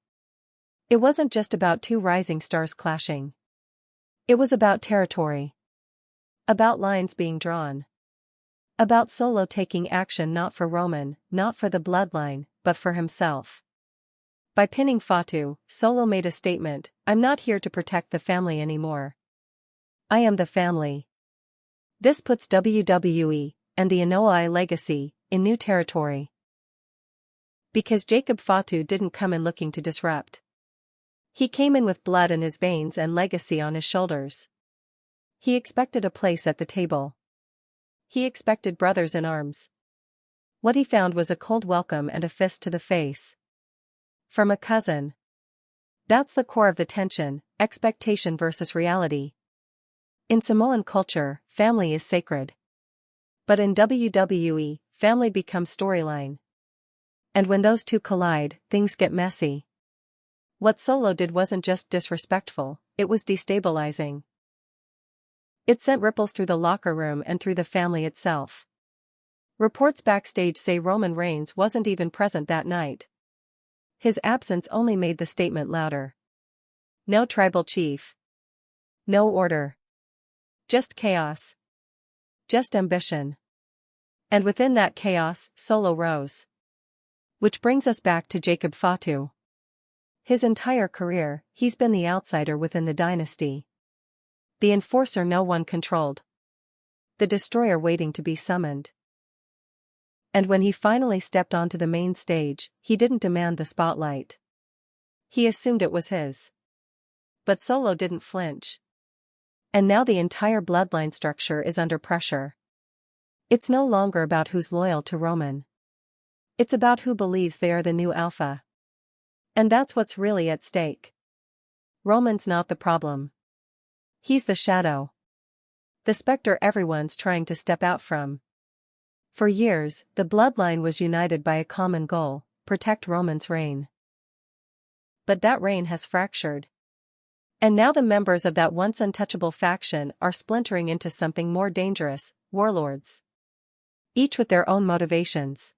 It wasn't just about two rising stars clashing. It was about territory. About lines being drawn. About Solo taking action not for Roman, not for the bloodline, but for himself. By pinning Fatu, Solo made a statement: I'm not here to protect the family anymore. I am the family. This puts WWE, and the Anoa'i legacy, in new territory. Because Jacob Fatu didn't come in looking to disrupt. He came in with blood in his veins and legacy on his shoulders. He expected a place at the table. He expected brothers in arms. What he found was a cold welcome and a fist to the face. From a cousin. That's the core of the tension, expectation versus reality. In Samoan culture, family is sacred. But in WWE, family becomes storyline. And when those two collide, things get messy. What Solo did wasn't just disrespectful, it was destabilizing. It sent ripples through the locker room and through the family itself. Reports backstage say Roman Reigns wasn't even present that night. His absence only made the statement louder. No tribal chief. No order. Just chaos. Just ambition. And within that chaos, Solo rose. Which brings us back to Jacob Fatu. His entire career, he's been the outsider within the dynasty. The enforcer no one controlled. The destroyer waiting to be summoned. And when he finally stepped onto the main stage, he didn't demand the spotlight. He assumed it was his. But Solo didn't flinch. And now the entire bloodline structure is under pressure. It's no longer about who's loyal to Roman. It's about who believes they are the new alpha. And that's what's really at stake. Roman's not the problem. He's the shadow. The specter everyone's trying to step out from. For years, the bloodline was united by a common goal: protect Roman's reign. But that reign has fractured. And now the members of that once untouchable faction are splintering into something more dangerous: warlords. Each with their own motivations.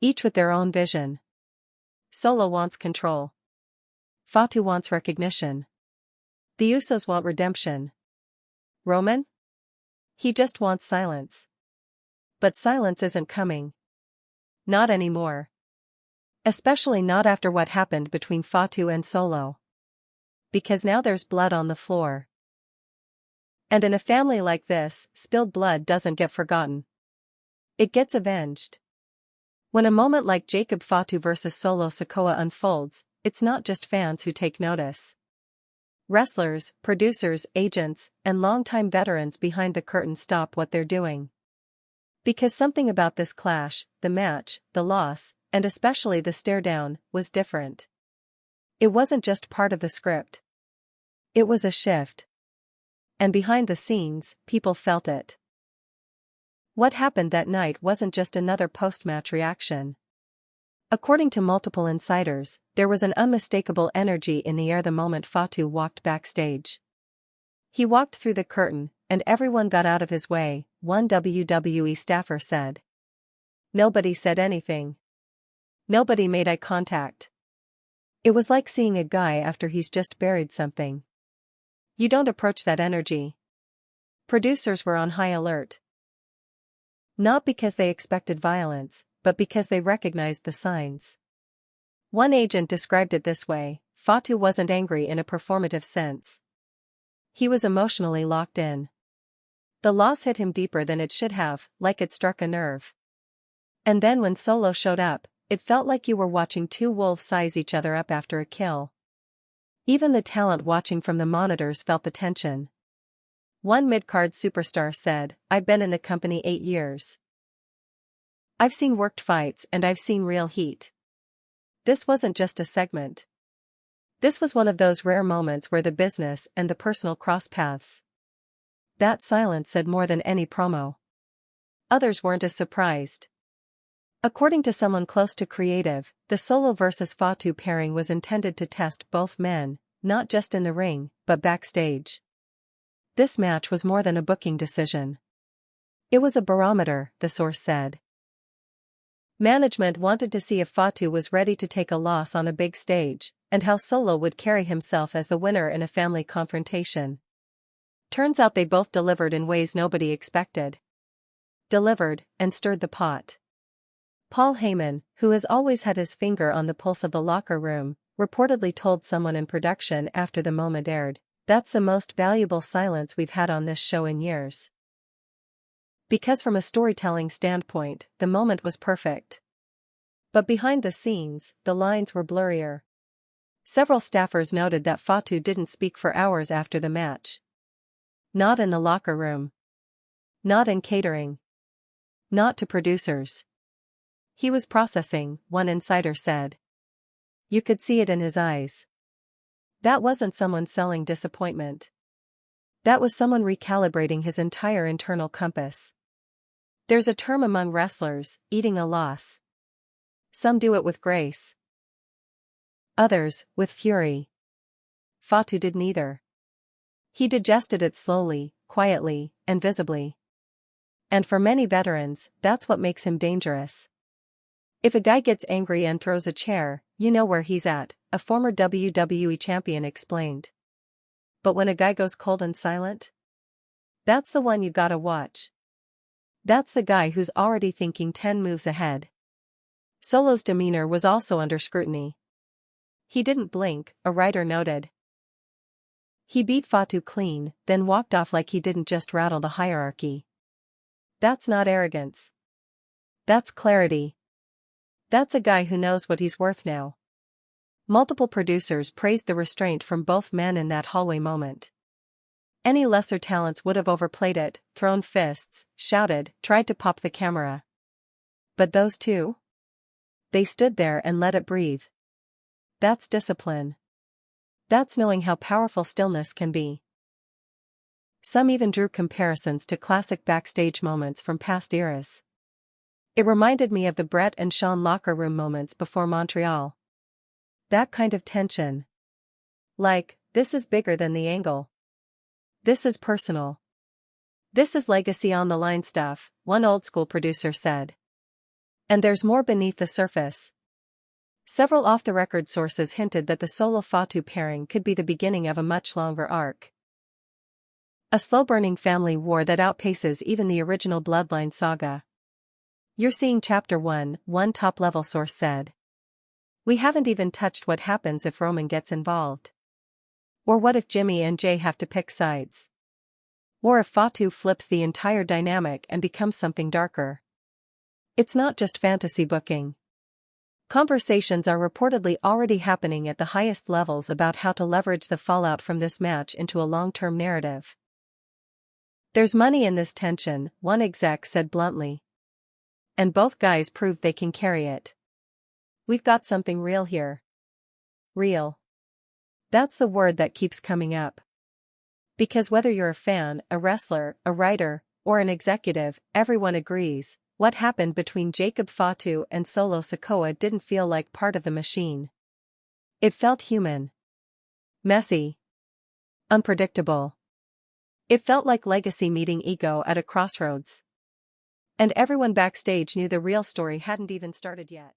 Each with their own vision. Solo wants control. Fatu wants recognition. The Usos want redemption. Roman? He just wants silence. But silence isn't coming. Not anymore. Especially not after what happened between Fatu and Solo. Because now there's blood on the floor. And in a family like this, spilled blood doesn't get forgotten. It gets avenged. When a moment like Jacob Fatu versus Solo Sikoa unfolds, it's not just fans who take notice. Wrestlers, producers, agents, and longtime veterans behind the curtain stop what they're doing. Because something about this clash, the match, the loss, and especially the stare-down, was different. It wasn't just part of the script. It was a shift. And behind the scenes, people felt it. What happened that night wasn't just another post-match reaction. According to multiple insiders, there was an unmistakable energy in the air the moment Fatu walked backstage. He walked through the curtain, and everyone got out of his way, one WWE staffer said. Nobody said anything. Nobody made eye contact. It was like seeing a guy after he's just buried something. You don't approach that energy. Producers were on high alert. Not because they expected violence, but because they recognized the signs. One agent described it this way: Fatu wasn't angry in a performative sense. He was emotionally locked in. The loss hit him deeper than it should have, like it struck a nerve. And then when Solo showed up, it felt like you were watching two wolves size each other up after a kill. Even the talent watching from the monitors felt the tension. One mid-card superstar said, "I've been in the company 8 years. I've seen worked fights and I've seen real heat. This wasn't just a segment. This was one of those rare moments where the business and the personal cross paths." That silence said more than any promo. Others weren't as surprised. According to someone close to creative, the Solo versus Fatu pairing was intended to test both men, not just in the ring, but backstage. This match was more than a booking decision. It was a barometer, the source said. Management wanted to see if Fatu was ready to take a loss on a big stage, and how Solo would carry himself as the winner in a family confrontation. Turns out they both delivered in ways nobody expected. Delivered, and stirred the pot. Paul Heyman, who has always had his finger on the pulse of the locker room, reportedly told someone in production after the moment aired, "That's the most valuable silence we've had on this show in years." Because from a storytelling standpoint, the moment was perfect. But behind the scenes, the lines were blurrier. Several staffers noted that Fatu didn't speak for hours after the match. Not in the locker room. Not in catering. Not to producers. He was processing, one insider said. You could see it in his eyes. That wasn't someone selling disappointment. That was someone recalibrating his entire internal compass. There's a term among wrestlers, eating a loss. Some do it with grace. Others, with fury. Fatu did neither. He digested it slowly, quietly, and visibly. And for many veterans, that's what makes him dangerous. If a guy gets angry and throws a chair, you know where he's at, a former WWE champion explained. But when a guy goes cold and silent? That's the one you gotta watch. That's the guy who's already thinking 10 moves ahead. Solo's demeanor was also under scrutiny. He didn't blink, a writer noted. He beat Fatu clean, then walked off like he didn't just rattle the hierarchy. That's not arrogance. That's clarity. That's a guy who knows what he's worth now. Multiple producers praised the restraint from both men in that hallway moment. Any lesser talents would have overplayed it, thrown fists, shouted, tried to pop the camera. But those two? They stood there and let it breathe. That's discipline. That's knowing how powerful stillness can be. Some even drew comparisons to classic backstage moments from past eras. It reminded me of the Brett and Shawn locker room moments before Montreal. That kind of tension. Like, this is bigger than the angle. This is personal. This is legacy on the line stuff, one old-school producer said. And there's more beneath the surface. Several off-the-record sources hinted that the Solo-Fatu pairing could be the beginning of a much longer arc. A slow-burning family war that outpaces even the original Bloodline saga. You're seeing Chapter 1, one top-level source said. We haven't even touched what happens if Roman gets involved. Or what if Jimmy and Jay have to pick sides? Or if Fatu flips the entire dynamic and becomes something darker? It's not just fantasy booking. Conversations are reportedly already happening at the highest levels about how to leverage the fallout from this match into a long-term narrative. There's money in this tension, one exec said bluntly. And both guys proved they can carry it. We've got something real here. Real. That's the word that keeps coming up. Because whether you're a fan, a wrestler, a writer, or an executive, everyone agrees, what happened between Jacob Fatu and Solo Sikoa didn't feel like part of the machine. It felt human. Messy. Unpredictable. It felt like legacy meeting ego at a crossroads. And everyone backstage knew the real story hadn't even started yet.